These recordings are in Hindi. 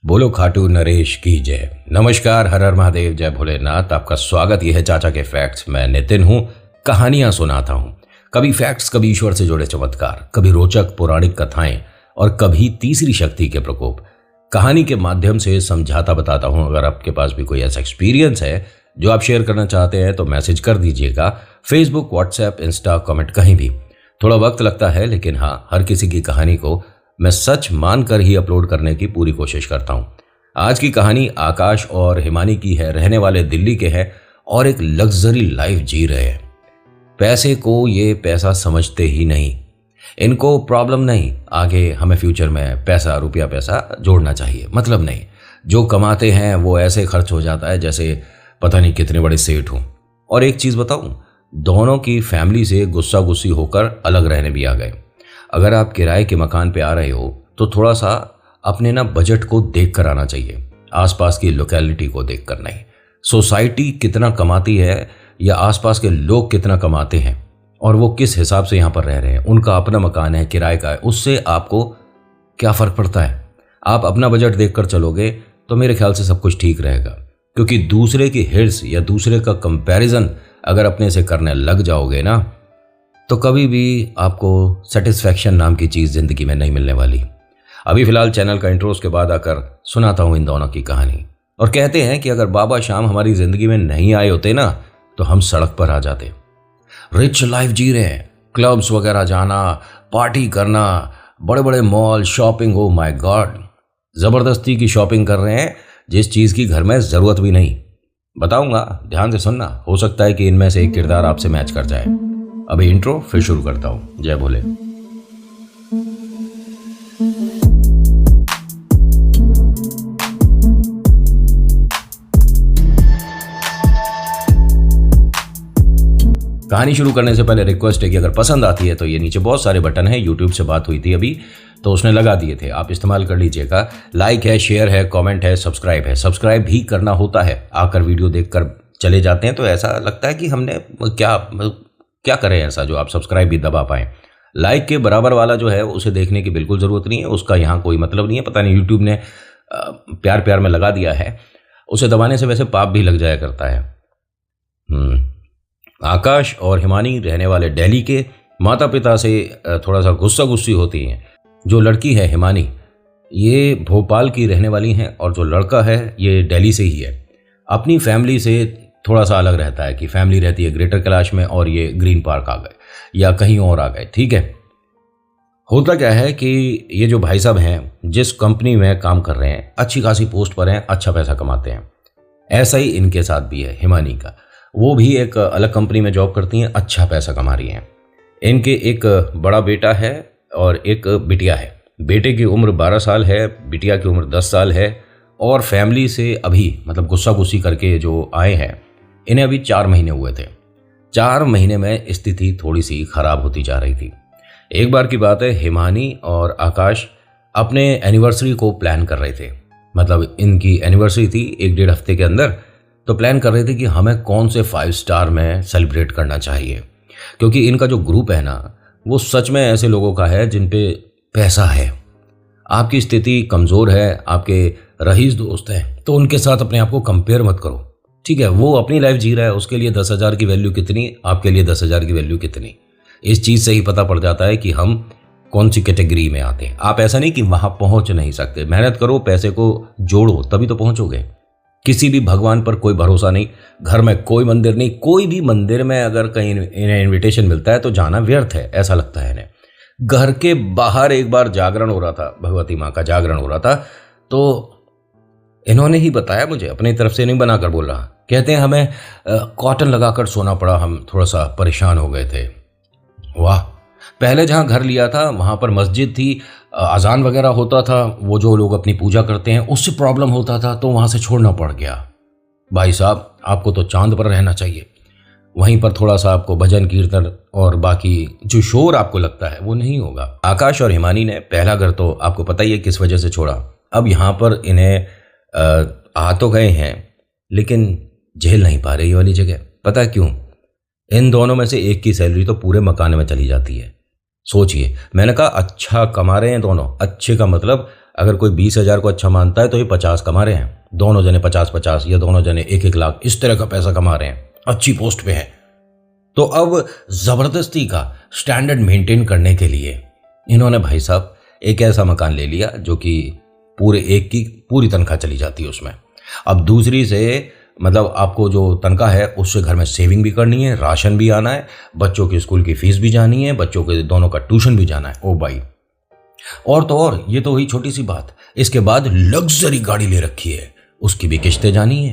बोलो खाटू नरेश की जय। नमस्कार, हर हर महादेव, जय भोलेनाथ। आपका स्वागत। यह है चाचा के फैक्ट्स। मैं नितिन हूँ। कहानियां सुनाता हूँ, कभी फैक्ट्स, कभी ईश्वर से जुड़े चमत्कार, कभी रोचक पौराणिक कथाएं और कभी तीसरी शक्ति के प्रकोप। कहानी के माध्यम से समझाता बताता हूँ। अगर आपके पास भी कोई ऐसा एक्सपीरियंस है जो आप शेयर करना चाहते हैं तो मैसेज कर दीजिएगा। फेसबुक, व्हाट्सएप, इंस्टा, कमेंट, कहीं भी। थोड़ा वक्त लगता है, लेकिन हाँ, हर किसी की कहानी को मैं सच मानकर ही अपलोड करने की पूरी कोशिश करता हूं। आज की कहानी आकाश और हिमानी की है। रहने वाले दिल्ली के हैं और एक लग्जरी लाइफ जी रहे हैं। पैसे को ये पैसा समझते ही नहीं। इनको प्रॉब्लम नहीं, आगे हमें फ्यूचर में पैसा, रुपया पैसा जोड़ना चाहिए, मतलब नहीं। जो कमाते हैं वो ऐसे खर्च हो जाता है जैसे पता नहीं कितने बड़े सेठ हों। और एक चीज़ बताऊं, दोनों की फैमिली से गुस्सा गुस्सी होकर अलग रहने भी आ गए। अगर आप किराए के मकान पे आ रहे हो तो थोड़ा सा अपने बजट को देख कर आना चाहिए, आसपास की लोकेलिटी को देख कर नहीं। सोसाइटी कितना कमाती है या आसपास के लोग कितना कमाते हैं और वो किस हिसाब से यहाँ पर रह रहे हैं, उनका अपना मकान है, किराए का है, उससे आपको क्या फ़र्क पड़ता है। आप अपना बजट देख कर चलोगे तो मेरे ख्याल से सब कुछ ठीक रहेगा। क्योंकि दूसरे की हिर्स या दूसरे का कंपैरिजन अगर अपने से करने लग जाओगे ना, तो कभी भी आपको सेटिस्फैक्शन नाम की चीज़ ज़िंदगी में नहीं मिलने वाली। अभी फ़िलहाल चैनल का इंट्रोस के बाद आकर सुनाता हूँ इन दोनों की कहानी। और कहते हैं कि अगर बाबा शाम हमारी ज़िंदगी में नहीं आए होते ना तो हम सड़क पर आ जाते। रिच लाइफ जी रहे हैं, क्लब्स वगैरह जाना, पार्टी करना, बड़े बड़े mall, shopping. Oh my God, ज़बरदस्ती की शॉपिंग कर रहे हैं जिस चीज़ की घर में ज़रूरत भी नहीं। बताऊँगा, ध्यान से सुनना। हो सकता है कि इनमें से एक किरदार आपसे मैच कर जाए। अभी इंट्रो, फिर शुरू करता हूं। जय भोले। कहानी शुरू करने से पहले रिक्वेस्ट है कि अगर पसंद आती है तो ये नीचे बहुत सारे बटन हैं। यूट्यूब से बात हुई थी अभी तो उसने लगा दिए थे, आप इस्तेमाल कर लीजिएगा। लाइक है, शेयर है, कमेंट है, सब्सक्राइब है। सब्सक्राइब भी करना होता है। आकर वीडियो देखकर चले जाते हैं तो ऐसा लगता है कि हमने क्या करें ऐसा जो आप सब्सक्राइब भी दबा पाएं। लाइक के बराबर वाला जो है उसे देखने की बिल्कुल ज़रूरत नहीं है, उसका यहाँ कोई मतलब नहीं है। पता नहीं यूट्यूब ने प्यार प्यार में लगा दिया है, उसे दबाने से वैसे पाप भी लग जाया करता है। आकाश और हिमानी रहने वाले दिल्ली के। माता पिता से थोड़ा सा गुस्सा गुस्सी होती हैं। जो लड़की है हिमानी, ये भोपाल की रहने वाली हैं और जो लड़का है ये दिल्ली से ही है। अपनी फैमिली से थोड़ा सा अलग रहता है कि फैमिली रहती है ग्रेटर कैलाश में और ये ग्रीन पार्क आ गए या कहीं और आ गए। ठीक है, होता क्या है कि ये जो भाई साहब हैं जिस कंपनी में काम कर रहे हैं, अच्छी खासी पोस्ट पर हैं, अच्छा पैसा कमाते हैं। ऐसा ही इनके साथ भी है हिमानी का। वो भी एक अलग कंपनी में जॉब करती हैं, अच्छा पैसा कमा रही हैं। इनके एक बड़ा बेटा है और एक बिटिया है। बेटे की उम्र 12 साल है, बिटिया की उम्र 10 साल है। और फैमिली से अभी मतलब गुस्सा गुस्सी करके जो आए हैं, इन्हें अभी 4 महीने हुए थे। 4 महीने में स्थिति थोड़ी सी खराब होती जा रही थी। एक बार की बात है, हिमानी और आकाश अपने एनिवर्सरी को प्लान कर रहे थे। मतलब इनकी एनिवर्सरी थी 1-1.5 हफ्ते के अंदर। तो प्लान कर रहे थे कि हमें कौन से 5 स्टार में सेलिब्रेट करना चाहिए। क्योंकि इनका जो ग्रुप है ना, वो सच में ऐसे लोगों का है जिन पे पैसा है। आपकी स्थिति कमज़ोर है, आपके रईस दोस्त हैं, तो उनके साथ अपने आप को कंपेयर मत करो। ठीक है, वो अपनी लाइफ जी रहा है, उसके लिए 10,000 की वैल्यू कितनी, आपके लिए 10,000 की वैल्यू कितनी। इस चीज़ से ही पता पड़ जाता है कि हम कौन सी कैटेगरी में आते हैं। आप ऐसा नहीं कि वहाँ पहुँच नहीं सकते, मेहनत करो, पैसे को जोड़ो, तभी तो पहुँचोगे। किसी भी भगवान पर कोई भरोसा नहीं, घर में कोई मंदिर नहीं। कोई भी मंदिर में अगर कहीं इन्हें इन्विटेशन मिलता है तो जाना व्यर्थ है, ऐसा लगता है इन्हें। घर के बाहर एक बार जागरण हो रहा था, भगवती माँ का जागरण हो रहा था, तो इन्होंने ही बताया मुझे, अपनी तरफ से नहीं बनाकर बोल रहा। कहते हैं हमें कॉटन लगाकर सोना पड़ा, हम थोड़ा सा परेशान हो गए थे। वाह, पहले जहाँ घर लिया था वहाँ पर मस्जिद थी, अजान वगैरह होता था, वो जो लोग अपनी पूजा करते हैं उससे प्रॉब्लम होता था, तो वहाँ से छोड़ना पड़ गया। भाई साहब, आपको तो चांद पर रहना चाहिए। वहीं पर थोड़ा सा आपको भजन कीर्तन और बाकी जो शोर आपको लगता है वो नहीं होगा। आकाश और हिमानी ने पहला घर तो आपको पता ही है किस वजह से छोड़ा। अब यहाँ पर इन्हें आ तो गए हैं लेकिन झेल नहीं पा रहे ये वाली जगह। पता क्यों? इन दोनों में से एक की सैलरी तो पूरे मकान में चली जाती है। सोचिए, मैंने कहा अच्छा कमा रहे हैं दोनों। अच्छे का मतलब अगर कोई 20,000 को अच्छा मानता है तो ये 50 कमा रहे हैं, दोनों जने 50-50 या दोनों जने 1-1 लाख इस तरह का पैसा कमा रहे हैं, अच्छी पोस्ट पे हैं। तो अब जबरदस्ती का स्टैंडर्ड मेंटेन करने के लिए इन्होंने भाई साहब एक ऐसा मकान ले लिया जो कि पूरे एक की पूरी तनख्वाह चली जाती है उसमें। अब दूसरी से मतलब आपको जो तनख्वाह है उससे घर में सेविंग भी करनी है, राशन भी आना है, बच्चों की स्कूल की फीस भी जानी है, बच्चों के दोनों का ट्यूशन भी जाना है। ओ भाई, और तो और ये तो हुई छोटी सी बात, इसके बाद लग्जरी गाड़ी ले रखी है, उसकी भी किस्तें जानी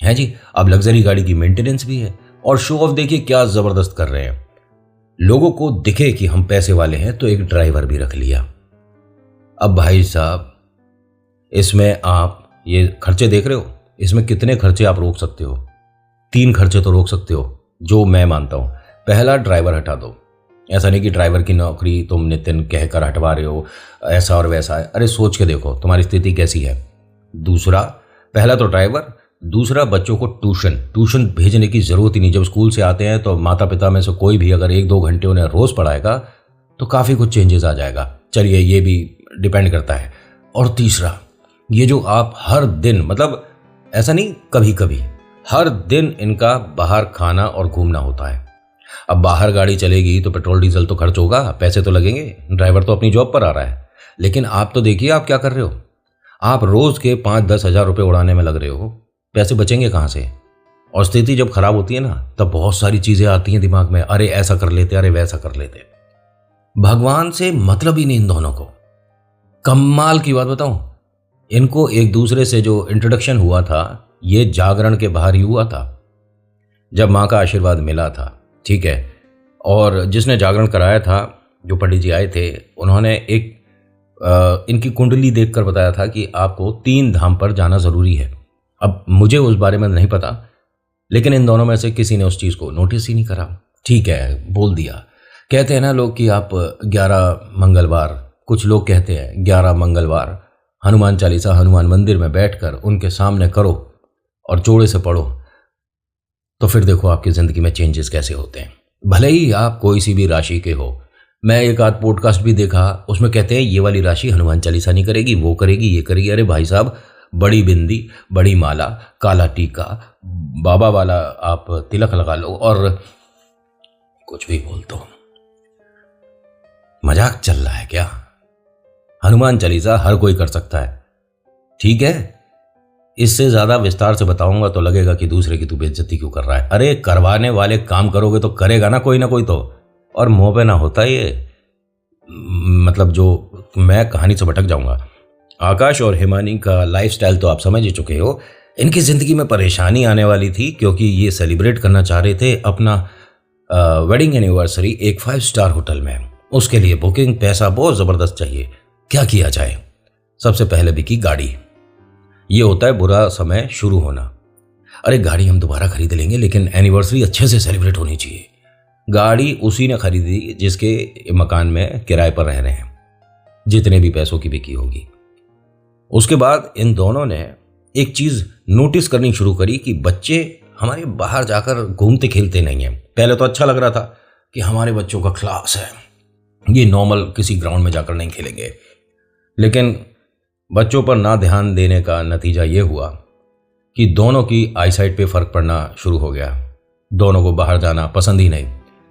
है जी। अब लग्जरी गाड़ी की मेंटेनेंस भी है, और शो ऑफ देखिए क्या जबरदस्त कर रहे हैं, लोगों को दिखे कि हम पैसे वाले हैं तो एक ड्राइवर भी रख लिया। अब भाई साहब इसमें आप ये खर्चे देख रहे हो, इसमें कितने खर्चे आप रोक सकते हो? 3 खर्चे तो रोक सकते हो जो मैं मानता हूं। पहला, ड्राइवर हटा दो। ऐसा नहीं कि ड्राइवर की नौकरी तुम नितिन कहकर हटवा रहे हो, ऐसा और वैसा है। अरे सोच के देखो तुम्हारी स्थिति कैसी है। दूसरा, पहला तो ड्राइवर, दूसरा बच्चों को ट्यूशन भेजने की ज़रूरत ही नहीं। जब स्कूल से आते हैं तो माता पिता में से कोई भी अगर 1-2 घंटे उन्हें रोज़ पढ़ाएगा तो काफ़ी कुछ चेंजेस आ जाएगा। चलिए ये भी डिपेंड करता है। और तीसरा, ये जो आप हर दिन, मतलब ऐसा नहीं कभी कभी, हर दिन इनका बाहर खाना और घूमना होता है। अब बाहर गाड़ी चलेगी तो पेट्रोल डीजल तो खर्च होगा, पैसे तो लगेंगे, ड्राइवर तो अपनी जॉब पर आ रहा है। लेकिन आप तो देखिए आप क्या कर रहे हो, आप रोज़ के 5-10 हज़ार रुपये उड़ाने में लग रहे हो, पैसे बचेंगे कहाँ से? और स्थिति जब खराब होती है ना तब बहुत सारी चीज़ें आती हैं दिमाग में, अरे ऐसा कर लेते, अरे वैसा कर लेते। भगवान से मतलब ही नहीं इन दोनों को। कमाल की बात बताऊं, इनको एक दूसरे से जो इंट्रोडक्शन हुआ था ये जागरण के बाहर ही हुआ था, जब माँ का आशीर्वाद मिला था, ठीक है। और जिसने जागरण कराया था, जो पंडित जी आए थे, उन्होंने एक इनकी कुंडली देखकर बताया था कि आपको 3 धाम पर जाना ज़रूरी है। अब मुझे उस बारे में नहीं पता, लेकिन इन दोनों में से किसी ने उस चीज़ को नोटिस ही नहीं करा। ठीक है, बोल दिया। कहते हैं ना लोग कि आप 11 मंगलवार, कुछ लोग कहते हैं 11 मंगलवार हनुमान चालीसा हनुमान मंदिर में बैठकर उनके सामने करो और जोड़े से पढ़ो, तो फिर देखो आपकी ज़िंदगी में चेंजेस कैसे होते हैं। भले ही आप कोई सी भी राशि के हो। मैं एक आध पॉडकास्ट भी देखा, उसमें कहते हैं ये वाली राशि हनुमान चालीसा नहीं करेगी, वो करेगी, ये करेगी। अरे भाई साहब, बड़ी बिंदी, बड़ी माला, काला टीका, बाबा वाला आप तिलक लगा लो और कुछ भी बोल दो। मजाक चल रहा है क्या? हनुमान चालीसा हर कोई कर सकता है, ठीक है। इससे ज्यादा विस्तार से बताऊंगा तो लगेगा कि दूसरे की तू बेइज्जती क्यों कर रहा है। अरे करवाने वाले काम करोगे तो करेगा ना कोई तो, और मुंह पे ना होता ये। मतलब जो मैं कहानी से भटक जाऊंगा। आकाश और हिमानी का लाइफस्टाइल तो आप समझ ही चुके हो। इनकी जिंदगी में परेशानी आने वाली थी क्योंकि ये सेलिब्रेट करना चाह रहे थे अपना वेडिंग एनिवर्सरी एक 5 स्टार होटल में। उसके लिए बुकिंग, पैसा बहुत जबरदस्त चाहिए। क्या किया जाए? सबसे पहले बिकी गाड़ी। ये होता है बुरा समय शुरू होना। अरे गाड़ी हम दोबारा खरीद लेंगे, लेकिन एनिवर्सरी अच्छे से सेलिब्रेट होनी चाहिए। गाड़ी उसी ने खरीदी जिसके मकान में किराए पर रह रहे हैं, जितने भी पैसों की बिकी होगी। उसके बाद इन दोनों ने एक चीज नोटिस करनी शुरू करी कि बच्चे हमारे बाहर जाकर घूमते खेलते नहीं हैं। पहले तो अच्छा लग रहा था कि हमारे बच्चों का क्लास है, ये नॉर्मल किसी ग्राउंड में जाकर नहीं खेलेंगे। लेकिन बच्चों पर ना ध्यान देने का नतीजा ये हुआ कि दोनों की आईसाइट पे फर्क पड़ना शुरू हो गया। दोनों को बाहर जाना पसंद ही नहीं।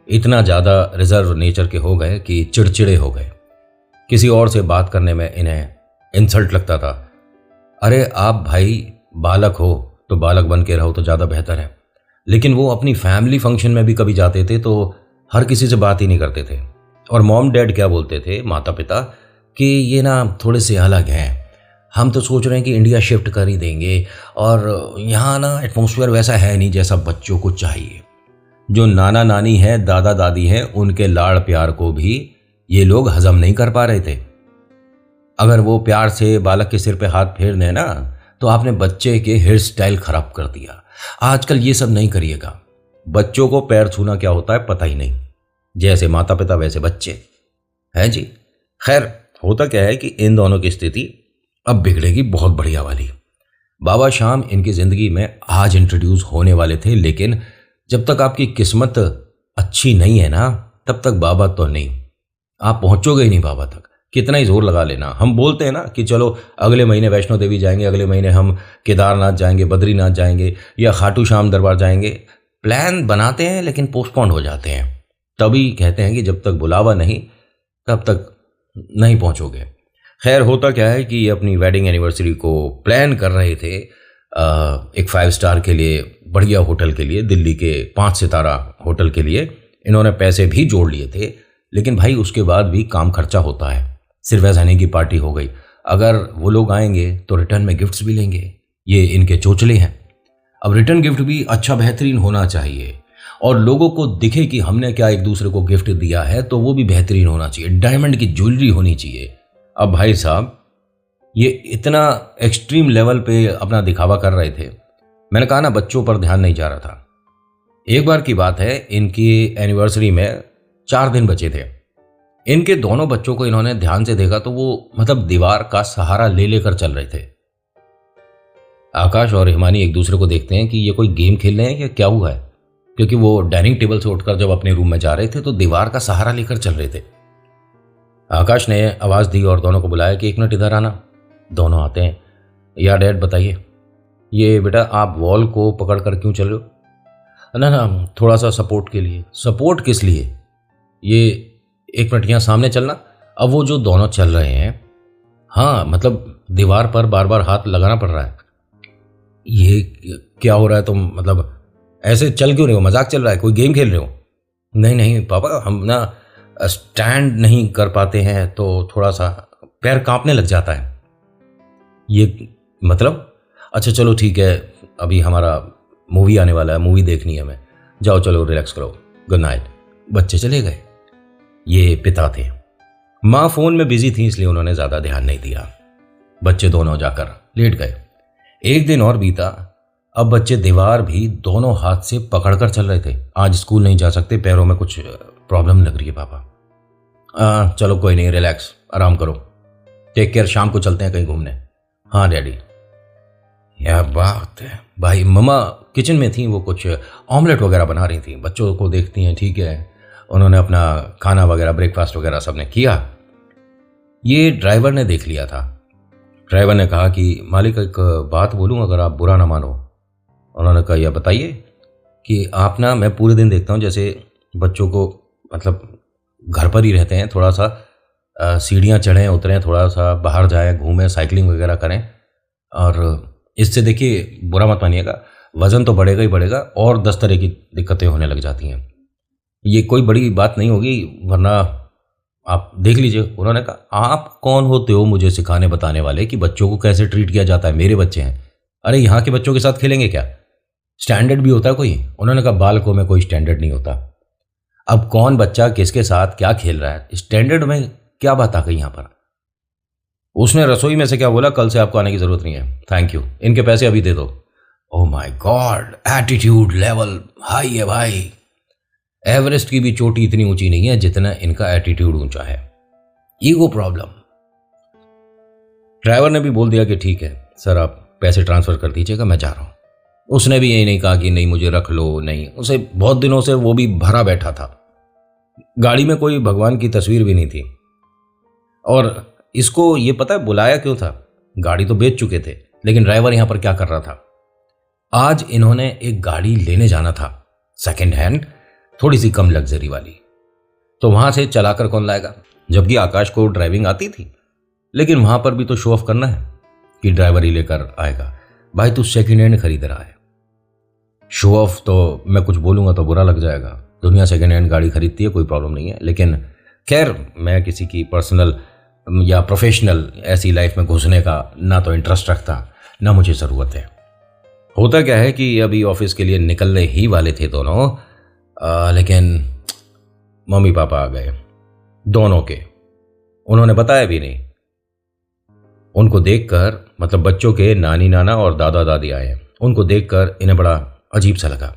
इतना ज़्यादा रिजर्व नेचर के हो गए कि चिड़चिड़े हो गए। किसी और से बात करने में इन्हें इंसल्ट लगता था। अरे आप भाई बालक हो तो बालक बन के रहो तो ज़्यादा बेहतर है। लेकिन वो अपनी फैमिली फंक्शन में भी कभी जाते थे तो हर किसी से बात ही नहीं करते थे। और मॉम डैड क्या बोलते थे, माता पिता, कि ये ना थोड़े से अलग हैं, हम तो सोच रहे हैं कि इंडिया शिफ्ट कर ही देंगे, और यहाँ ना एटमॉस्फेयर वैसा है नहीं जैसा बच्चों को चाहिए। जो नाना नानी है, दादा दादी हैं, उनके लाड़ प्यार को भी ये लोग हजम नहीं कर पा रहे थे। अगर वो प्यार से बालक के सिर पे हाथ फेर दें ना तो आपने बच्चे के हेयर स्टाइल खराब कर दिया। आजकल ये सब नहीं करिएगा। बच्चों को पैर छूना क्या होता है पता ही नहीं। जैसे माता पिता वैसे बच्चे हैं जी। खैर, होता क्या है कि इन दोनों की स्थिति अब बिगड़ेगी बहुत बढ़िया वाली। बाबा श्याम इनकी जिंदगी में आज इंट्रोड्यूस होने वाले थे, लेकिन जब तक आपकी किस्मत अच्छी नहीं है ना तब तक बाबा तो नहीं, आप पहुंचोगे ही नहीं बाबा तक। कितना ही जोर लगा लेना। हम बोलते हैं ना कि चलो अगले महीने वैष्णो देवी जाएंगे, अगले महीने हम केदारनाथ जाएंगे, बद्रीनाथ जाएंगे या खाटू श्याम दरबार जाएंगे। प्लान बनाते हैं लेकिन पोस्टपोन हो जाते हैं। तभी कहते हैं कि जब तक बुलावा नहीं तब तक नहीं पहुंचोगे। खैर होता क्या है कि ये अपनी वेडिंग एनिवर्सरी को प्लान कर रहे थे एक 5 स्टार के लिए, बढ़िया होटल के लिए, दिल्ली के 5 सितारा होटल के लिए। इन्होंने पैसे भी जोड़ लिए थे, लेकिन भाई उसके बाद भी काम खर्चा होता है। सिर्फ रहने की पार्टी हो गई, अगर वो लोग आएंगे तो रिटर्न में गिफ्ट्स भी लेंगे। ये इनके चोचले हैं। अब रिटर्न गिफ्ट भी अच्छा बेहतरीन होना चाहिए और लोगों को दिखे कि हमने क्या एक दूसरे को गिफ्ट दिया है, तो वो भी बेहतरीन होना चाहिए, डायमंड की ज्वेलरी होनी चाहिए। अब भाई साहब ये इतना एक्सट्रीम लेवल पे अपना दिखावा कर रहे थे। मैंने कहा ना, बच्चों पर ध्यान नहीं जा रहा था। एक बार की बात है, इनकी एनिवर्सरी में 4 दिन बचे थे। इनके दोनों बच्चों को इन्होंने ध्यान से देखा तो वो मतलब दीवार का सहारा ले लेकर चल रहे थे। आकाश और हिमानी एक दूसरे को देखते हैं कि ये कोई गेम खेल रहे हैं या क्या हुआ है, क्योंकि वो डाइनिंग टेबल से उठकर जब अपने रूम में जा रहे थे तो दीवार का सहारा लेकर चल रहे थे। आकाश ने आवाज़ दी और दोनों को बुलाया कि 1 मिनट इधर आना। दोनों आते हैं। या डैड बताइए, ये बेटा आप वॉल को पकड़ कर क्यों चल रहे हो? ना थोड़ा सा सपोर्ट के लिए। सपोर्ट किस लिए? ये 1 मिनट यहाँ सामने चलना। अब वो जो दोनों चल रहे हैं, हाँ मतलब दीवार पर बार बार हाथ लगाना पड़ रहा है। ये क्या हो रहा है? तुम मतलब ऐसे चल क्यों रहे हो? मजाक चल रहा है? कोई गेम खेल रहे हो? नहीं पापा, हम ना स्टैंड नहीं कर पाते हैं तो थोड़ा सा पैर कांपने लग जाता है। ये मतलब अच्छा चलो ठीक है, अभी हमारा मूवी आने वाला है, मूवी देखनी है हमें, जाओ चलो रिलैक्स करो, गुड नाइट। बच्चे चले गए। ये पिता थे। माँ फोन में बिजी थी इसलिए उन्होंने ज़्यादा ध्यान नहीं दिया। बच्चे दोनों जाकर लेट गए। एक दिन और बीता। अब बच्चे दीवार भी दोनों हाथ से पकड़कर चल रहे थे। आज स्कूल नहीं जा सकते, पैरों में कुछ प्रॉब्लम लग रही है पापा। चलो कोई नहीं, रिलैक्स, आराम करो, टेक केयर, शाम को चलते हैं कहीं घूमने। हाँ डैडी। क्या बात है भाई। मम्मा किचन में थी, वो कुछ ऑमलेट वगैरह बना रही थी। बच्चों को देखती हैं, ठीक है, उन्होंने अपना खाना वगैरह, ब्रेकफास्ट वगैरह सबने किया। ये ड्राइवर ने देख लिया था। ड्राइवर ने कहा कि मालिक एक बात बोलूँ, अगर आप बुरा ना मानो। उन्होंने कहा यह बताइए। कि आप ना, मैं पूरे दिन देखता हूँ जैसे बच्चों को मतलब घर पर ही रहते हैं, थोड़ा सा सीढ़ियाँ चढ़ें उतरें, थोड़ा सा बाहर जाएं, घूमें, साइकिलिंग वगैरह करें, और इससे देखिए बुरा मत मानिएगा, वज़न तो बढ़ेगा ही बढ़ेगा और 10 तरह की दिक्कतें होने लग जाती हैं। ये कोई बड़ी बात नहीं होगी, वरना आप देख लीजिए। उन्होंने कहा आप कौन होते हो मुझे सिखाने बताने वाले कि बच्चों को कैसे ट्रीट किया जाता है? मेरे बच्चे हैं। अरे यहाँ के बच्चों के साथ खेलेंगे क्या? स्टैंडर्ड भी होता है कोई? उन्होंने कहा बालकों में कोई स्टैंडर्ड नहीं होता। अब कौन बच्चा किसके साथ क्या खेल रहा है, स्टैंडर्ड में क्या बात आ गई यहाँ पर? उसने रसोई में से क्या बोला, कल से आपको आने की जरूरत नहीं है, थैंक यू, इनके पैसे अभी दे दो। Oh my God, attitude level high है भाई। एवरेस्ट की भी चोटी इतनी ऊंची नहीं है जितना इनका एटीट्यूड ऊंचा है। Ego problem. ड्राइवर ने भी बोल दिया कि ठीक है सर, आप पैसे ट्रांसफर कर दीजिएगा, मैं जा रहा हूं। उसने भी यही नहीं कहा कि नहीं मुझे रख लो, नहीं, उसे बहुत दिनों से वो भी भरा बैठा था। गाड़ी में कोई भगवान की तस्वीर भी नहीं थी। और इसको ये पता है बुलाया क्यों था? गाड़ी तो बेच चुके थे, लेकिन ड्राइवर यहां पर क्या कर रहा था? आज इन्होंने एक गाड़ी लेने जाना था, सेकंड हैंड, थोड़ी सी कम लग्जरी वाली। तो वहां से चलाकर कौन लाएगा? जबकि आकाश को ड्राइविंग आती थी, लेकिन वहां पर भी तो शो ऑफ करना है कि ड्राइवर ही लेकर आएगा। भाई तू सेकंड हैंड खरीद रहा है, शो ऑफ तो मैं कुछ बोलूंगा तो बुरा लग जाएगा। दुनिया सेकंड हैंड गाड़ी खरीदती है, कोई प्रॉब्लम नहीं है, लेकिन खैर मैं किसी की पर्सनल या प्रोफेशनल ऐसी लाइफ में घुसने का ना तो इंटरेस्ट रखता ना मुझे ज़रूरत है। होता क्या है कि अभी ऑफिस के लिए निकलने ही वाले थे दोनों, लेकिन मम्मी पापा आ गए दोनों के। उन्होंने बताया भी नहीं। उनको देखकर, मतलब बच्चों के नानी नाना और दादा दादी आए, उनको देखकर इन्हें बड़ा अजीब सा लगा।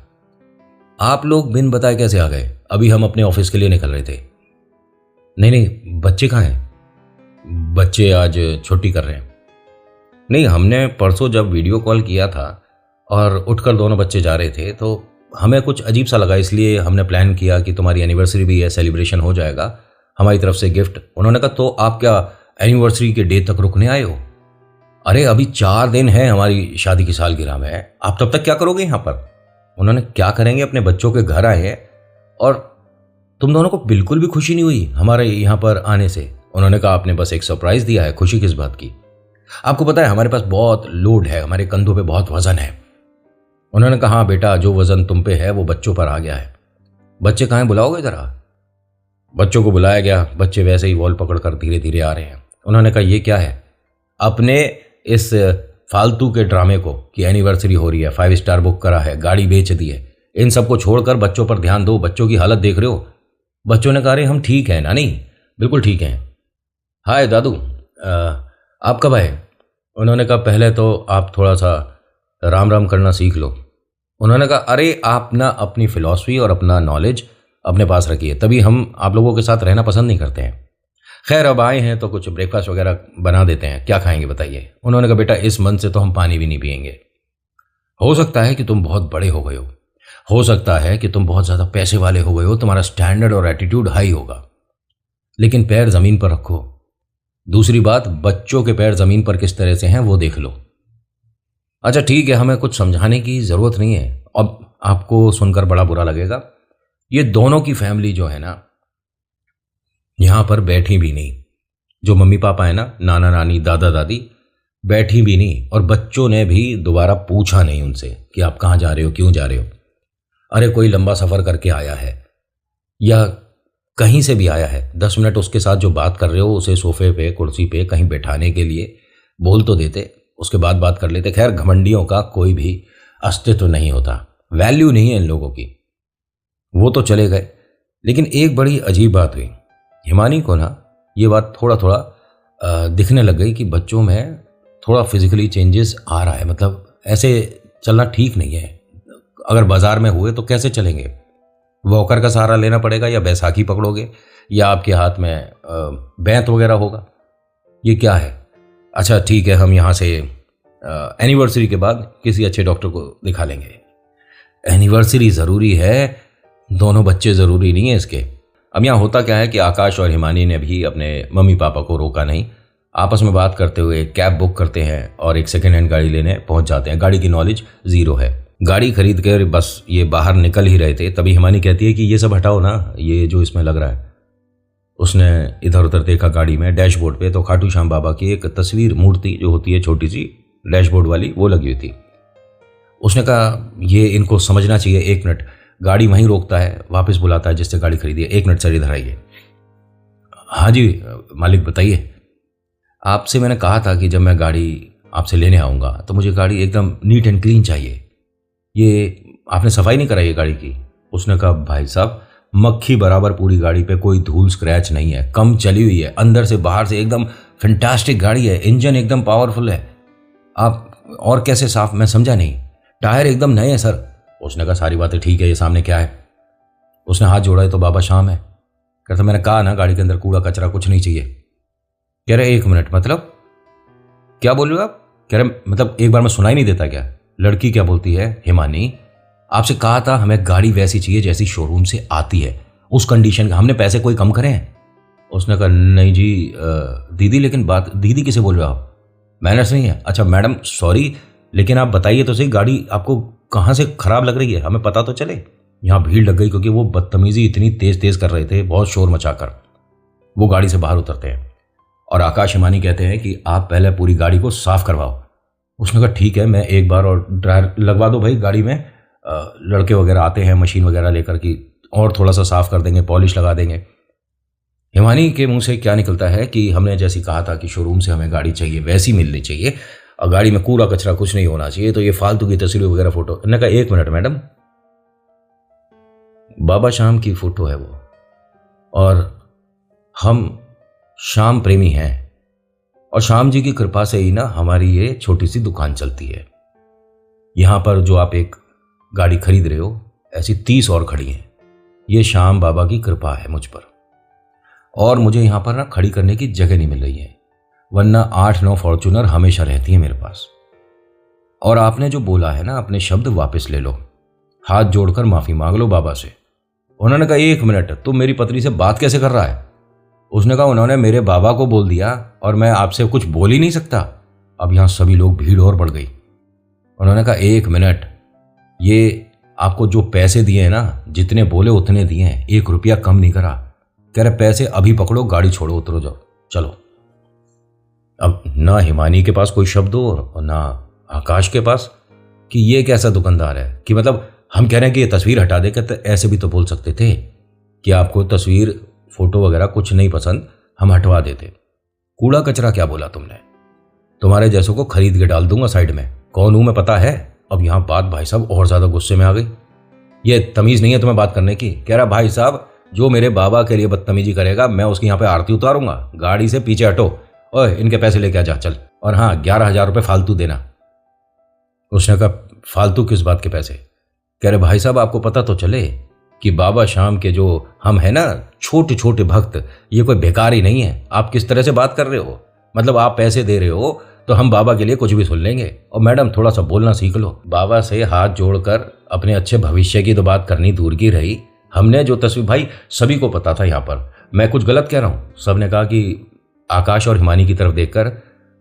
आप लोग बिन बताए कैसे आ गए? अभी हम अपने ऑफिस के लिए निकल रहे थे। नहीं बच्चे कहाँ हैं? बच्चे आज छुट्टी कर रहे हैं। नहीं, हमने परसों जब वीडियो कॉल किया था और उठकर दोनों बच्चे जा रहे थे तो हमें कुछ अजीब सा लगा, इसलिए हमने प्लान किया कि तुम्हारी एनिवर्सरी भी है, सेलिब्रेशन हो जाएगा, हमारी तरफ से गिफ्ट। उन्होंने कहा तो आप क्या एनिवर्सरी के डे तक रुकने आए हो? अरे अभी 4 दिन है हमारी शादी की सालगिरह में, आप तब तक क्या करोगे यहाँ पर? उन्होंने क्या करेंगे, अपने बच्चों के घर आए हैं और तुम दोनों को बिल्कुल भी खुशी नहीं हुई हमारे यहाँ पर आने से। उन्होंने कहा आपने बस एक सरप्राइज दिया है, खुशी किस बात की? आपको पता है हमारे पास बहुत लोड है, हमारे कंधों पे बहुत वजन है। उन्होंने कहा हाँ बेटा, जो वजन तुम पे है वो बच्चों पर आ गया है। बच्चे कहाँ हैं, बुलाओगे जरा? बच्चों को बुलाया गया, बच्चे वैसे ही वॉल पकड़ कर धीरे धीरे आ रहे हैं। उन्होंने कहा ये क्या है? अपने इस फालतू के ड्रामे को कि एनिवर्सरी हो रही है, 5 स्टार बुक करा है, गाड़ी बेच दी है, इन सबको छोड़कर बच्चों पर ध्यान दो, बच्चों की हालत देख रहे हो? बच्चों ने कहा अरे हम ठीक हैं नानी, बिल्कुल ठीक हैं। हाय दादू, आप कब आए? उन्होंने कहा पहले तो आप थोड़ा सा राम राम करना सीख लो। उन्होंने कहा अरे आप ना अपनी फ़िलॉसफी और अपना नॉलेज अपने पास रखिए, तभी हम आप लोगों के साथ रहना पसंद नहीं करते हैं। खैर अब आए हैं तो कुछ ब्रेकफास्ट वगैरह बना देते हैं, क्या खाएंगे बताइए? उन्होंने कहा बेटा इस मन से तो हम पानी भी नहीं पिएंगे। हो सकता है कि तुम बहुत बड़े हो गए हो सकता है कि तुम बहुत ज़्यादा पैसे वाले हो गए हो, तुम्हारा स्टैंडर्ड और एटीट्यूड हाई होगा, लेकिन पैर ज़मीन पर रखो। दूसरी बात, बच्चों के पैर ज़मीन पर किस तरह से हैं वो देख लो। अच्छा ठीक है, हमें कुछ समझाने की ज़रूरत नहीं है। अब आपको सुनकर बड़ा बुरा लगेगा, ये दोनों की फैमिली जो है ना यहाँ पर बैठी भी नहीं। जो मम्मी पापा है ना, नाना नानी दादा दादी, बैठी भी नहीं, और बच्चों ने भी दोबारा पूछा नहीं उनसे कि आप कहाँ जा रहे हो, क्यों जा रहे हो। अरे कोई लंबा सफ़र करके आया है या कहीं से भी आया है, 10 मिनट उसके साथ जो बात कर रहे हो उसे सोफे पे कुर्सी पे कहीं बैठाने के लिए बोल तो देते, उसके बाद बात कर लेते। खैर घमंडियों का कोई भी अस्तित्व नहीं होता, वैल्यू नहीं है इन लोगों की, वो तो चले गए। लेकिन एक बड़ी अजीब बात हुई, हिमानी को ना ये बात थोड़ा थोड़ा दिखने लग गई कि बच्चों में थोड़ा फिजिकली चेंजेस आ रहा है, मतलब ऐसे चलना ठीक नहीं है। अगर बाजार में हुए तो कैसे चलेंगे? वॉकर का सहारा लेना पड़ेगा या बैसाखी पकड़ोगे या आपके हाथ में बैंत वगैरह होगा? ये क्या है? अच्छा ठीक है, हम यहाँ से एनिवर्सरी के बाद किसी अच्छे डॉक्टर को दिखा लेंगे। एनिवर्सरी ज़रूरी है, दोनों बच्चे ज़रूरी नहीं है इसके। अब यहाँ होता क्या है कि आकाश और हिमानी ने भी अपने मम्मी पापा को रोका नहीं, आपस में बात करते हुए कैब बुक करते हैं और एक सेकेंड हैंड गाड़ी लेने पहुँच जाते हैं। गाड़ी की नॉलेज ज़ीरो है। गाड़ी खरीद कर बस ये बाहर निकल ही रहे थे, तभी हिमानी कहती है कि ये सब हटाओ ना, ये जो इसमें लग रहा है। उसने इधर उधर देखा गाड़ी में, डैशबोर्ड पे तो खाटू श्याम बाबा की एक तस्वीर मूर्ति जो होती है छोटी सी डैशबोर्ड वाली, वो लगी हुई थी। उसने कहा ये इनको समझना चाहिए, 1 मिनट। गाड़ी वहीं रोकता है, वापस बुलाता है जिससे गाड़ी खरीदी है, 1 मिनट सर इधर आइए। हाँ जी मालिक बताइए। आपसे मैंने कहा था कि जब मैं गाड़ी आपसे लेने आऊँगा तो मुझे गाड़ी एकदम नीट एंड क्लीन चाहिए, ये आपने सफाई नहीं कराई है गाड़ी की। उसने कहा भाई साहब मक्खी बराबर पूरी गाड़ी पे कोई धूल स्क्रैच नहीं है, कम चली हुई है, अंदर से बाहर से एकदम फैंटास्टिक गाड़ी है, इंजन एकदम पावरफुल है। आप और कैसे साफ, मैं समझा नहीं। टायर एकदम नए हैं सर। उसने कहा सारी बातें ठीक है, ये सामने क्या है? उसने हाथ जोड़ा है तो बाबा शाम है। कहता मैंने कहा ना गाड़ी के अंदर कूड़ा कचरा कुछ नहीं चाहिए। कह रहे 1 मिनट, मतलब क्या बोल रहे हो आप? कह रहे मतलब एक बार में सुनाई नहीं देता क्या? लड़की क्या बोलती है, हिमानी आपसे कहा था हमें गाड़ी वैसी चाहिए जैसी शोरूम से आती है, उस कंडीशन का, हमने पैसे कोई कम करे हैं? उसने कहा नहीं जी दीदी, लेकिन बात दीदी किसे बोल रहे हो आप? मैनर्स नहीं है। अच्छा मैडम सॉरी, लेकिन आप बताइए तो सही गाड़ी आपको कहाँ से ख़राब लग रही है, हमें पता तो चले। यहाँ भीड़ लग गई क्योंकि वो बदतमीज़ी इतनी तेज़ तेज़ कर रहे थे, बहुत शोर मचाकर। वो गाड़ी से बाहर उतरते हैं और आकाश हिमानी कहते हैं कि आप पहले पूरी गाड़ी को साफ़ करवाओ। उसने कहा ठीक है, मैं एक बार और ड्रायर लगवा दो भाई गाड़ी में, लड़के वगैरह आते हैं मशीन वगैरह लेकर की, और थोड़ा सा साफ़ कर देंगे, पॉलिश लगा देंगे। हिमानी के मुंह से क्या निकलता है कि हमने जैसी कहा था कि शोरूम से हमें गाड़ी चाहिए वैसी मिलनी चाहिए, और गाड़ी में कूड़ा कचरा कुछ नहीं होना चाहिए, तो ये फालतू की तस्वीर वगैरह फ़ोटो। मैंने कहा 1 मिनट मैडम, बाबा शाम की फ़ोटो है वो, और हम शाम प्रेमी हैं, और शाम जी की कृपा से ही ना हमारी ये छोटी सी दुकान चलती है। यहाँ पर जो आप एक गाड़ी खरीद रहे हो, ऐसी 30 और खड़ी हैं। ये शाम बाबा की कृपा है मुझ पर, और मुझे यहाँ पर ना खड़ी करने की जगह नहीं मिल रही है, वरना 8-9 फॉर्च्यूनर हमेशा रहती है मेरे पास। और आपने जो बोला है ना, अपने शब्द वापस ले लो, हाथ जोड़कर माफ़ी मांग लो बाबा से। उन्होंने कहा 1 मिनट, तुम मेरी पत्नी से बात कैसे कर रहा है? उसने कहा उन्होंने मेरे बाबा को बोल दिया और मैं आपसे कुछ बोल ही नहीं सकता। अब यहाँ सभी लोग भीड़ और बढ़ गई। उन्होंने कहा 1 मिनट, ये आपको जो पैसे दिए हैं ना, जितने बोले उतने दिए हैं, 1 रुपया कम नहीं करा। कह रहे पैसे अभी पकड़ो, गाड़ी छोड़ो, उतरो, जाओ, चलो। अब ना हिमानी के पास कोई शब्द हो और ना आकाश के पास कि ये कैसा दुकानदार है कि मतलब हम कह रहे हैं कि ये तस्वीर हटा दे। कहते ऐसे भी तो बोल सकते थे कि आपको तस्वीर फोटो वगैरह कुछ नहीं पसंद, हम हटवा देते। कूड़ा कचरा क्या बोला तुमने? तुम्हारे जैसों को खरीद के डाल दूंगा साइड में, कौन हूं मैं पता है? अब यहां बात भाई साहब और ज्यादा गुस्से में आ गई। ये तमीज नहीं है तुम्हें बात करने की? कह रहा भाई साहब, जो मेरे बाबा के लिए बदतमीजी करेगा मैं उसकी यहाँ पे आरती उतारूंगा, गाड़ी से पीछे हटो, ओए इनके पैसे लेके आ जा, चल। और हाँ, 11,000 रुपये फालतू देना। उसने कहा फालतू किस बात के पैसे? कह रहे भाई साहब आपको पता तो चले कि बाबा शाम के जो हम है ना छोटे छोटे भक्त, ये कोई भिखारी नहीं है। आप किस तरह से बात कर रहे हो? मतलब आप पैसे दे रहे हो तो हम बाबा के लिए कुछ भी सुन लेंगे। और मैडम थोड़ा सा बोलना सीख लो। बाबा से हाथ जोड़कर अपने अच्छे भविष्य की तो बात करनी दूर की रही, हमने जो तस्वीर, भाई सभी को पता था यहाँ पर, मैं कुछ गलत कह रहा हूँ? सब ने कहा कि आकाश और हिमानी की तरफ देखकर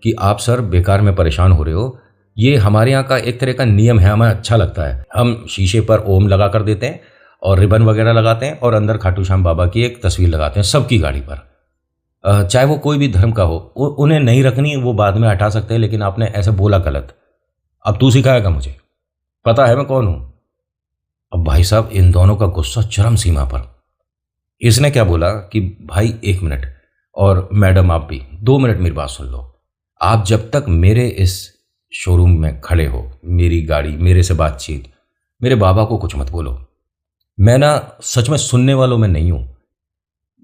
कि आप सर बेकार में परेशान हो रहे हो, ये हमारे यहाँ का एक तरह का नियम है, हमें अच्छा लगता है। हम शीशे पर ओम लगा कर देते हैं और रिबन वगैरह लगाते हैं और अंदर खाटू श्याम बाबा की एक तस्वीर लगाते हैं सबकी गाड़ी पर, चाहे वो कोई भी धर्म का हो। उन्हें नहीं रखनी वो बाद में हटा सकते हैं, लेकिन आपने ऐसे बोला गलत। अब तू सिखाएगा मुझे, पता है मैं कौन हूं। अब भाई साहब इन दोनों का गुस्सा चरम सीमा पर। इसने क्या बोला कि भाई 1 मिनट, और मैडम आप भी 2 मिनट मेरी बात सुन लो। आप जब तक मेरे इस शोरूम में खड़े हो, मेरी गाड़ी, मेरे से बातचीत, मेरे बाबा को कुछ मत बोलो। मैं ना सच में सुनने वालों में नहीं हूं,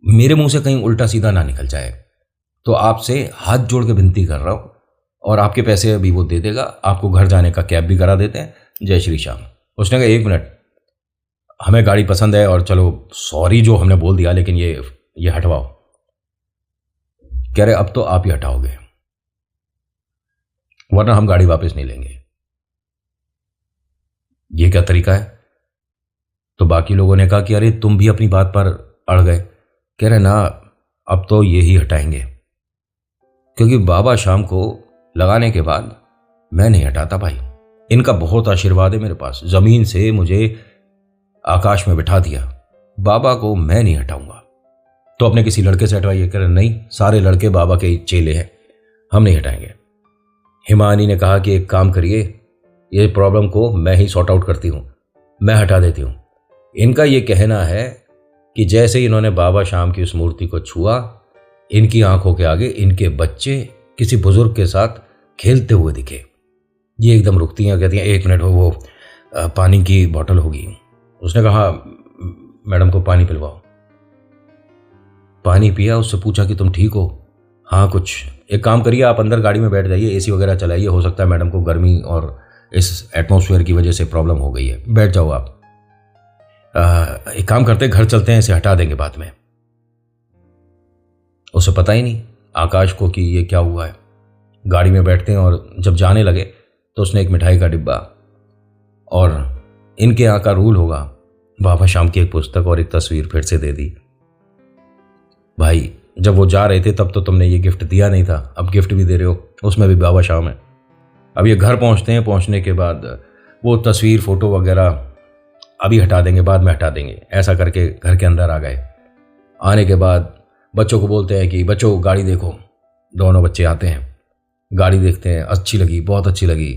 मेरे मुंह से कहीं उल्टा सीधा ना निकल जाए। तो आपसे हाथ जोड़ के विनती कर रहा हूं, और आपके पैसे अभी वो दे देगा, आपको घर जाने का कैब भी करा देते हैं। जय श्री श्याम। उसने कहा 1 मिनट, हमें गाड़ी पसंद है और चलो सॉरी जो हमने बोल दिया, लेकिन ये हटवाओ। कह रहे अब तो आप ही हटाओगे, वरना हम गाड़ी वापस नहीं लेंगे। ये क्या तरीका है? तो बाकी लोगों ने कहा कि अरे तुम भी अपनी बात पर अड़ गए। कह रहे ना, अब तो ये ही हटाएंगे, क्योंकि बाबा शाम को लगाने के बाद मैं नहीं हटाता भाई। इनका बहुत आशीर्वाद है मेरे पास, जमीन से मुझे आकाश में बिठा दिया। बाबा को मैं नहीं हटाऊंगा, तो अपने किसी लड़के से हटवाइए। कह रहे नहीं, सारे लड़के बाबा के चेले हैं, हम नहीं हटाएंगे। हिमानी ने कहा कि एक काम करिए, ये प्रॉब्लम को मैं ही सॉर्ट आउट करती हूँ, मैं हटा देती हूँ। इनका ये कहना है कि जैसे ही इन्होंने बाबा शाम की उस मूर्ति को छुआ, इनकी आंखों के आगे इनके बच्चे किसी बुजुर्ग के साथ खेलते हुए दिखे। ये एकदम रुकती हैं, कहती हैं 1 मिनट हो, वो पानी की बोतल होगी। उसने कहा मैडम को पानी पिलवाओ। पानी पिया, उससे पूछा कि तुम ठीक हो? हाँ कुछ, एक काम करिए आप अंदर गाड़ी में बैठ जाइए, एसी वगैरह चलाइए, हो सकता है मैडम को गर्मी और इस एटमॉस्फेयर की वजह से प्रॉब्लम हो गई है, बैठ जाओ आप। एक काम करते हैं, घर चलते हैं, इसे हटा देंगे बाद में। उसे पता ही नहीं आकाश को कि ये क्या हुआ है। गाड़ी में बैठते हैं और जब जाने लगे तो उसने एक मिठाई का डिब्बा, और इनके यहाँ का रूल होगा, बाबा शाम की एक पुस्तक और एक तस्वीर फिर से दे दी। भाई जब वो जा रहे थे तब तो तुमने ये गिफ्ट दिया नहीं था, अब गिफ्ट भी दे रहे हो, उसमें भी बाबा शाम है। अब ये घर पहुंचते हैं, पहुंचने के बाद वो तस्वीर फोटो वगैरह अभी हटा देंगे, बाद में हटा देंगे, ऐसा करके घर के अंदर आ गए। आने के बाद बच्चों को बोलते हैं कि बच्चों गाड़ी देखो। दोनों बच्चे आते हैं, गाड़ी देखते हैं, अच्छी लगी, बहुत अच्छी लगी।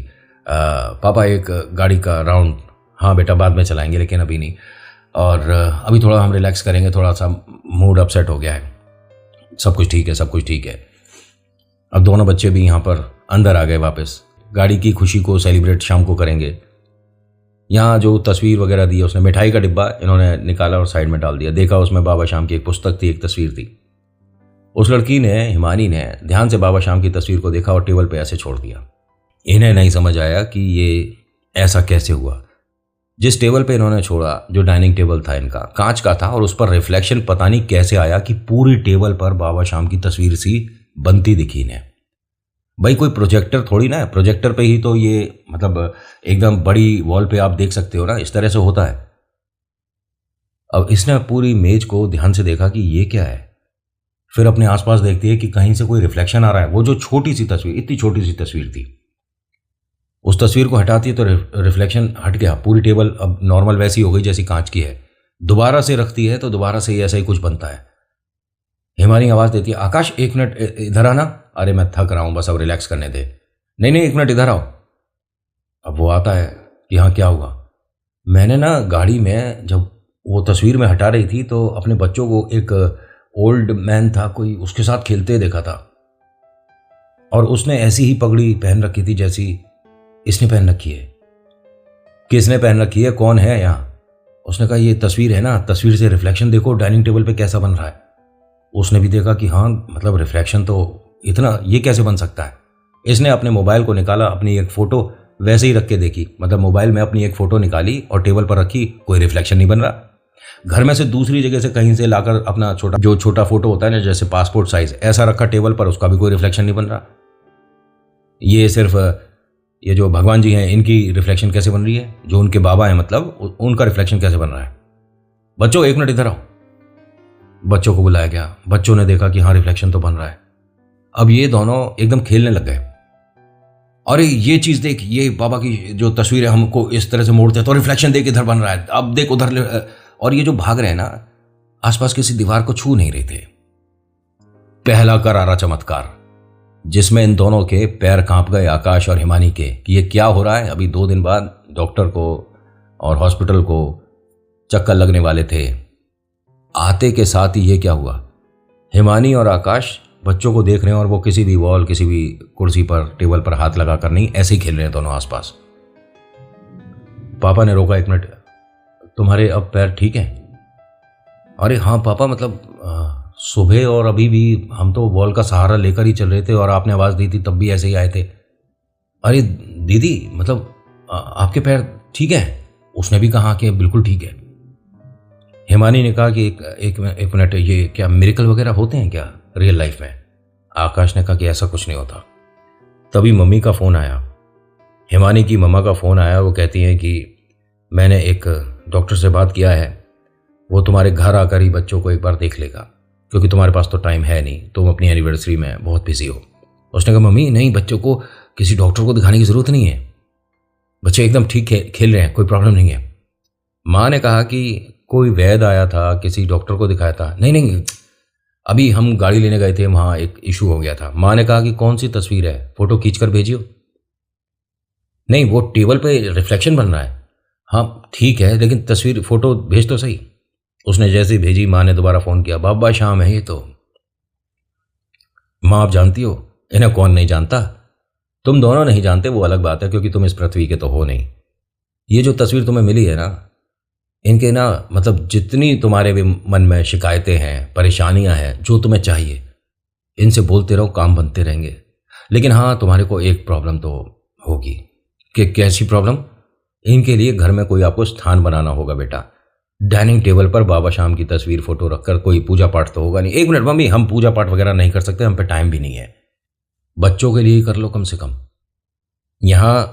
पापा एक गाड़ी का राउंड, हाँ बेटा बाद में चलाएंगे लेकिन अभी नहीं, और अभी थोड़ा हम रिलैक्स करेंगे, थोड़ा सा मूड अपसेट हो गया है, सब कुछ ठीक है, सब कुछ ठीक है। अब दोनों बच्चे भी यहाँ पर अंदर आ गए वापस, गाड़ी की खुशी को सेलिब्रेट शाम को करेंगे। यहाँ जो तस्वीर वगैरह दी, उसने मिठाई का डिब्बा इन्होंने निकाला और साइड में डाल दिया। देखा उसमें बाबा शाम की एक पुस्तक थी, एक तस्वीर थी। उस लड़की ने, हिमानी ने ध्यान से बाबा शाम की तस्वीर को देखा और टेबल पे ऐसे छोड़ दिया। इन्हें नहीं समझ आया कि ये ऐसा कैसे हुआ। जिस टेबल पे इन्होंने छोड़ा, जो डाइनिंग टेबल था इनका, कांच का था, और उस पर रिफ्लेक्शन पता नहीं कैसे आया कि पूरी टेबल पर बाबा शाम की तस्वीर सी बनती दिखी इन्हें। भाई कोई प्रोजेक्टर थोड़ी ना है, प्रोजेक्टर पे ही तो ये मतलब एकदम बड़ी वॉल पे आप देख सकते हो ना, इस तरह से होता है। अब इसने पूरी मेज को ध्यान से देखा कि ये क्या है, फिर अपने आसपास देखती है कि कहीं से कोई रिफ्लेक्शन आ रहा है। वो जो छोटी सी तस्वीर, इतनी छोटी सी तस्वीर थी, उस तस्वीर को हटाती है तो रिफ्लेक्शन हट गया, पूरी टेबल अब नॉर्मल वैसी हो गई जैसी कांच की है। दोबारा से रखती है तो दोबारा से ऐसा ही कुछ बनता है। हिमानी आवाज़ देती है, आकाश एक मिनट इधर आना। अरे मैं थक रहा हूँ, बस अब रिलैक्स करने दे। नहीं नहीं, एक मिनट इधर आओ। अब वो आता है कि हाँ क्या हुआ। मैंने ना गाड़ी में जब वो तस्वीर में हटा रही थी तो अपने बच्चों को, एक ओल्ड मैन था कोई, उसके साथ खेलते देखा था, और उसने ऐसी ही पगड़ी पहन रखी थी जैसी इसने पहन रखी है। किसने पहन रखी है, कौन है यहाँ? उसने कहा ये तस्वीर है ना, तस्वीर से रिफ्लेक्शन देखो डाइनिंग टेबल पे कैसा बन रहा है। उसने भी देखा कि हाँ मतलब रिफ्लेक्शन तो इतना, ये कैसे बन सकता है। इसने अपने मोबाइल को निकाला, अपनी एक फ़ोटो वैसे ही रख के देखी, मतलब मोबाइल में अपनी एक फ़ोटो निकाली और टेबल पर रखी, कोई रिफ्लेक्शन नहीं बन रहा। घर में से दूसरी जगह से कहीं से लाकर अपना छोटा फ़ोटो होता है ना, जैसे पासपोर्ट साइज़, ऐसा रखा टेबल पर, उसका भी कोई रिफ्लेक्शन नहीं बन रहा। ये सिर्फ ये जो भगवान जी हैं इनकी रिफ्लेक्शन कैसे बन रही है, जो उनके बाबा हैं मतलब उनका रिफ्लेक्शन कैसे बन रहा है। बच्चों एक मिनट इधर आओ। बच्चों को बुलाया गया, बच्चों ने देखा कि हाँ रिफ्लेक्शन तो बन रहा है। अब ये दोनों एकदम खेलने लग गए। अरे ये चीज़ देख, ये बाबा की जो तस्वीर है, हमको इस तरह से मोड़ते हैं तो रिफ्लेक्शन देख इधर बन रहा है, अब देख उधर। और ये जो भाग रहे हैं ना, आसपास किसी दीवार को छू नहीं रहे थे। पहला करारा चमत्कार जिसमें इन दोनों के पैर कांप गए, आकाश और हिमानी के, कि ये क्या हो रहा है। अभी 2 दिन बाद डॉक्टर को और हॉस्पिटल को चक्कर लगने वाले थे। आते के साथ ही ये क्या हुआ, हिमानी और आकाश बच्चों को देख रहे हैं और वो किसी भी वॉल, किसी भी कुर्सी पर, टेबल पर हाथ लगा कर नहीं, ऐसे ही खेल रहे हैं दोनों आसपास। पापा ने रोका, एक मिनट, तुम्हारे अब पैर ठीक हैं? अरे हाँ पापा, मतलब सुबह और अभी भी हम तो वॉल का सहारा लेकर ही चल रहे थे और आपने आवाज़ दी थी तब भी ऐसे ही आए थे। अरे दीदी, मतलब आपके पैर ठीक हैं? उसने भी कहा कि बिल्कुल ठीक है। हिमानी ने कहा कि एक मिनट, ये क्या मिरेकल वगैरह होते हैं क्या रियल लाइफ में? आकाश ने कहा कि ऐसा कुछ नहीं होता। तभी मम्मी का फ़ोन आया, हिमानी की मम्मा का फ़ोन आया। वो कहती हैं कि मैंने एक डॉक्टर से बात किया है, वो तुम्हारे घर आकर ही बच्चों को एक बार देख लेगा, क्योंकि तुम्हारे पास तो टाइम है नहीं, तुम अपनी एनिवर्सरी में बहुत बिजी हो। उसने कहा मम्मी नहीं, बच्चों को किसी डॉक्टर को दिखाने की ज़रूरत नहीं है, बच्चे एकदम ठीक खेल रहे हैं, कोई प्रॉब्लम नहीं है। माँ ने कहा कि कोई वैद्य आया था, किसी डॉक्टर को दिखाया था। नहीं नहीं, अभी हम गाड़ी लेने गए थे, वहाँ एक इशू हो गया था। माँ ने कहा कि कौन सी तस्वीर है, फ़ोटो खींच कर भेजियो। नहीं, वो टेबल पे रिफ्लेक्शन बन रहा है। हाँ ठीक है, लेकिन तस्वीर, फ़ोटो भेज तो सही। उसने जैसे ही भेजी, माँ ने दोबारा फ़ोन किया, बाबा शाम है ये तो। माँ आप जानती हो इन्हें, कौन नहीं जानता। तुम दोनों नहीं जानते वो अलग बात है, क्योंकि तुम इस पृथ्वी के तो हो नहीं। ये जो तस्वीर तुम्हें मिली है ना, इनके ना मतलब जितनी तुम्हारे भी मन में शिकायतें हैं, परेशानियां हैं, जो तुम्हें चाहिए इनसे बोलते रहो, काम बनते रहेंगे। लेकिन हाँ, तुम्हारे को एक प्रॉब्लम तो होगी। कि कैसी प्रॉब्लम? इनके लिए घर में कोई आपको स्थान बनाना होगा बेटा। डाइनिंग टेबल पर बाबा शाम की तस्वीर, फोटो रखकर कोई पूजा पाठ तो होगा नहीं। एक मिनट मम्मी, हम पूजा पाठ वगैरह नहीं कर सकते, हम पे टाइम भी नहीं है। बच्चों के लिए ही कर लो कम से कम। यहां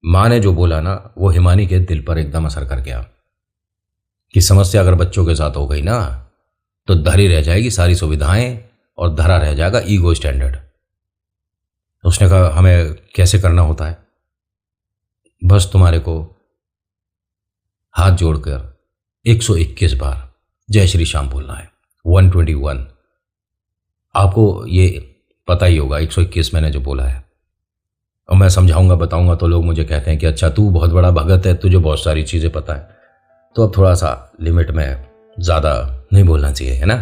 माँ ने जो बोला ना, वो हिमानी के दिल पर एकदम असर कर गया कि समस्या अगर बच्चों के साथ हो गई ना, तो धरी रह जाएगी सारी सुविधाएं और धरा रह जाएगा ईगो स्टैंडर्ड। उसने कहा हमें कैसे करना होता है? बस तुम्हारे को हाथ जोड़कर 121 बार जय श्री श्याम बोलना है। 121 आपको ये पता ही होगा, 121 मैंने जो बोला है। और मैं समझाऊंगा, बताऊंगा तो लोग मुझे कहते हैं कि अच्छा तू बहुत बड़ा भगत है, तुझे बहुत सारी चीज़ें पता है। तो अब थोड़ा सा लिमिट में ज़्यादा नहीं बोलना चाहिए, है ना।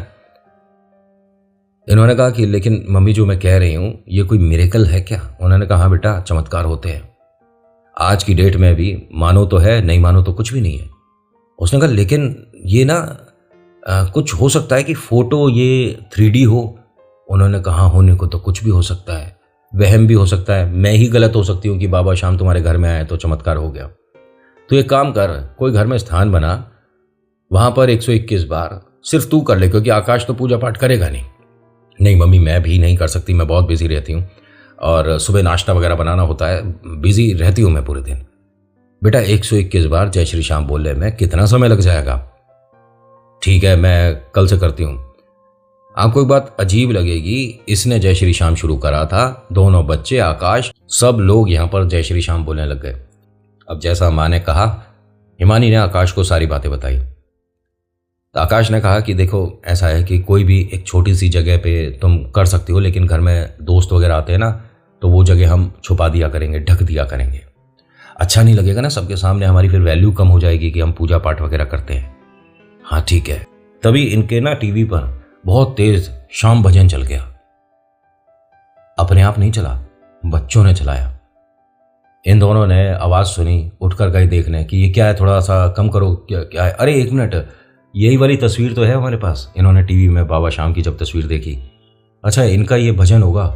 इन्होंने कहा कि लेकिन मम्मी जो मैं कह रही हूँ ये कोई मिरेकल है क्या? उन्होंने कहा हाँ बेटा, चमत्कार होते हैं। आज की डेट में भी मानो तो है, नहीं मानो तो कुछ भी नहीं है। उसने कहा लेकिन ये ना कुछ हो सकता है कि फ़ोटो ये 3D हो। उन्होंने कहा होने को तो कुछ भी हो सकता है, वहम भी हो सकता है, मैं ही गलत हो सकती हूँ कि बाबा शाम तुम्हारे घर में आए तो चमत्कार हो गया। तो एक काम कर, कोई घर में स्थान बना, वहाँ पर 121 बार सिर्फ तू कर ले, क्योंकि आकाश तो पूजा पाठ करेगा नहीं। नहीं मम्मी, मैं भी नहीं कर सकती, मैं बहुत बिजी रहती हूँ और सुबह नाश्ता वगैरह बनाना होता है, बिजी रहती हूँ मैं पूरे दिन। बेटा 121 बार जय श्री श्याम बोलने में कितना समय लग जाएगा? ठीक है, मैं कल से करती हूँ। आपको एक बात अजीब लगेगी, इसने जय श्री श्याम शुरू करा था, दोनों बच्चे, आकाश, सब लोग यहाँ पर जय श्री श्याम बोलने लग गए। अब जैसा माँ ने कहा, हिमानी ने आकाश को सारी बातें बताई। तो आकाश ने कहा कि देखो ऐसा है कि कोई भी एक छोटी सी जगह पे तुम कर सकती हो, लेकिन घर में दोस्त वगैरह आते हैं ना, तो वो जगह हम छुपा दिया करेंगे, ढक दिया करेंगे। अच्छा नहीं लगेगा ना सबके सामने, हमारी फिर वैल्यू कम हो जाएगी कि हम पूजा पाठ वगैरह करते हैं। हाँ ठीक है। तभी इनके ना टीवी पर बहुत तेज शाम भजन चल गया। अपने आप नहीं चला, बच्चों ने चलाया। इन दोनों ने आवाज़ सुनी, उठकर गए देखने कि ये क्या है, थोड़ा सा कम करो, क्या है। अरे एक मिनट, यही वाली तस्वीर तो है हमारे पास। इन्होंने टीवी में बाबा श्याम की जब तस्वीर देखी, अच्छा इनका ये भजन होगा।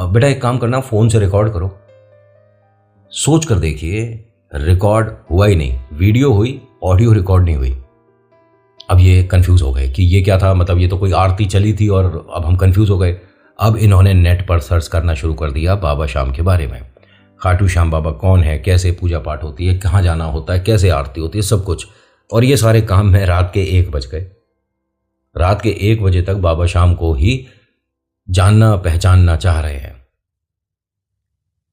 बेटा एक काम करना, फ़ोन से रिकॉर्ड करो। सोच कर देखिए, रिकॉर्ड हुआ ही नहीं, वीडियो हुई, ऑडियो रिकॉर्ड नहीं हुई। अब ये कंफ्यूज हो गए कि ये क्या था, मतलब ये तो कोई आरती चली थी और अब हम कंफ्यूज हो गए। अब इन्होंने नेट पर सर्च करना शुरू कर दिया बाबा श्याम के बारे में। खाटू श्याम बाबा कौन है, कैसे पूजा पाठ होती है, कहाँ जाना होता है, कैसे आरती होती है, सब कुछ। और ये सारे काम में रात के 1 बज गए। रात के 1 बजे तक बाबा श्याम को ही जानना पहचानना चाह रहे हैं।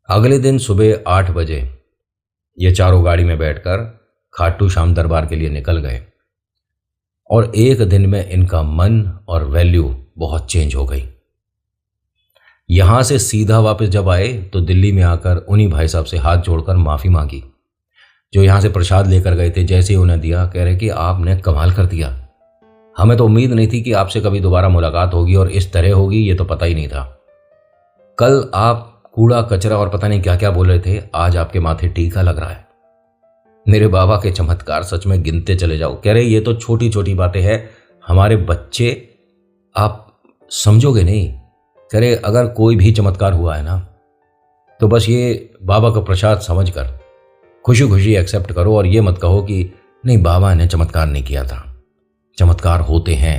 अगले दिन सुबह 8 बजे ये चारों गाड़ी में बैठकर खाटू श्याम दरबार के लिए निकल गए। और एक दिन में इनका मन और वैल्यू बहुत चेंज हो गई। यहां से सीधा वापस जब आए तो दिल्ली में आकर उन्हीं भाई साहब से हाथ जोड़कर माफ़ी मांगी, जो यहां से प्रसाद लेकर गए थे। जैसे ही उन्हें दिया, कह रहे कि आपने कमाल कर दिया, हमें तो उम्मीद नहीं थी कि आपसे कभी दोबारा मुलाकात होगी और इस तरह होगी, ये तो पता ही नहीं था। कल आप कूड़ा कचरा और पता नहीं क्या क्या बोल रहे थे, आज आपके माथे टीका लग रहा है। मेरे बाबा के चमत्कार सच में गिनते चले जाओ। कह रहे ये तो छोटी छोटी बातें हैं, हमारे बच्चे आप समझोगे नहीं। कह रहे अगर कोई भी चमत्कार हुआ है ना, तो बस ये बाबा का प्रसाद समझकर खुशी खुशी एक्सेप्ट करो और ये मत कहो कि नहीं बाबा ने चमत्कार नहीं किया था। चमत्कार होते हैं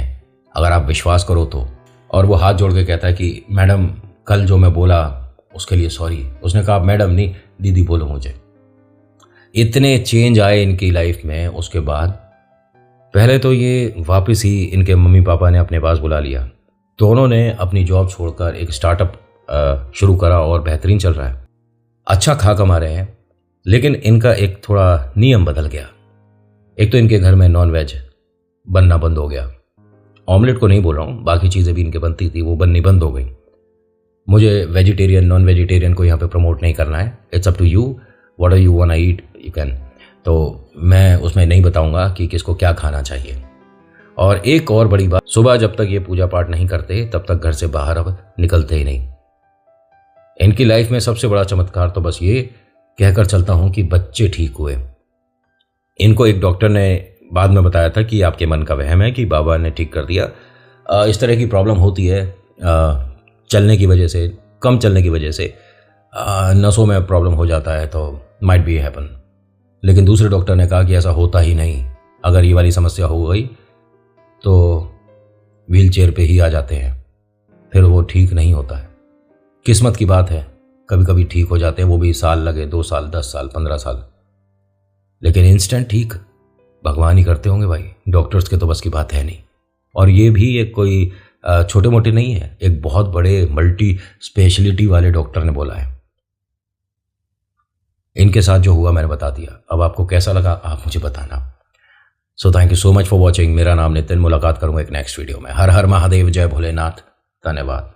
अगर आप विश्वास करो तो। और वो हाथ जोड़ के कहता है कि मैडम कल जो मैं बोला उसके लिए सॉरी। उसने कहा मैडम नहीं दीदी बोलो मुझे। इतने चेंज आए इनकी लाइफ में। उसके बाद पहले तो ये वापस ही इनके मम्मी पापा ने अपने पास बुला लिया। दोनों ने अपनी जॉब छोड़कर एक स्टार्टअप शुरू करा और बेहतरीन चल रहा है, अच्छा खा कमा रहे हैं। लेकिन इनका एक थोड़ा नियम बदल गया। एक तो इनके घर में नॉन वेज बनना बंद हो गया। ऑमलेट को नहीं बोल रहा हूँ, बाकी चीज़ें भी इनके बनती थी, वो बननी बंद हो गई। मुझे वेजिटेरियन नॉन वेजिटेरियन को यहाँ पे प्रमोट नहीं करना है, it's up to you, what are you want eat you can. तो मैं उसमें नहीं बताऊंगा कि किसको क्या खाना चाहिए। और एक और बड़ी बात, सुबह जब तक ये पूजा पाठ नहीं करते तब तक घर से बाहर अब निकलते ही नहीं। इनकी लाइफ में सबसे बड़ा चमत्कार तो बस ये कहकर चलता हूं कि बच्चे ठीक हुए। इनको एक डॉक्टर ने बाद में बताया था कि आपके मन का वहम है, कि बाबा ने ठीक कर दिया। इस तरह की प्रॉब्लम होती है चलने की वजह से, कम चलने की वजह से नसों में प्रॉब्लम हो जाता है, तो माइट बी हैपन। लेकिन दूसरे डॉक्टर ने कहा कि ऐसा होता ही नहीं, अगर ये वाली समस्या हो गई तो व्हील चेयर पे ही आ जाते हैं, फिर वो ठीक नहीं होता है। किस्मत की बात है, कभी कभी ठीक हो जाते हैं, वो भी साल लगे, 2 साल 10 साल 15 साल, लेकिन इंस्टेंट ठीक भगवान ही करते होंगे भाई, डॉक्टर्स के तो बस की बात है नहीं। और ये भी एक कोई छोटे मोटे नहीं है, एक बहुत बड़े मल्टी स्पेशलिटी वाले डॉक्टर ने बोला है। इनके साथ जो हुआ मैंने बता दिया। अब आपको कैसा लगा आप मुझे बताना। So thank you so much for watching. मेरा नाम नितिन, मुलाकात करूंगा एक नेक्स्ट वीडियो में। हर हर महादेव, जय भोलेनाथ, धन्यवाद।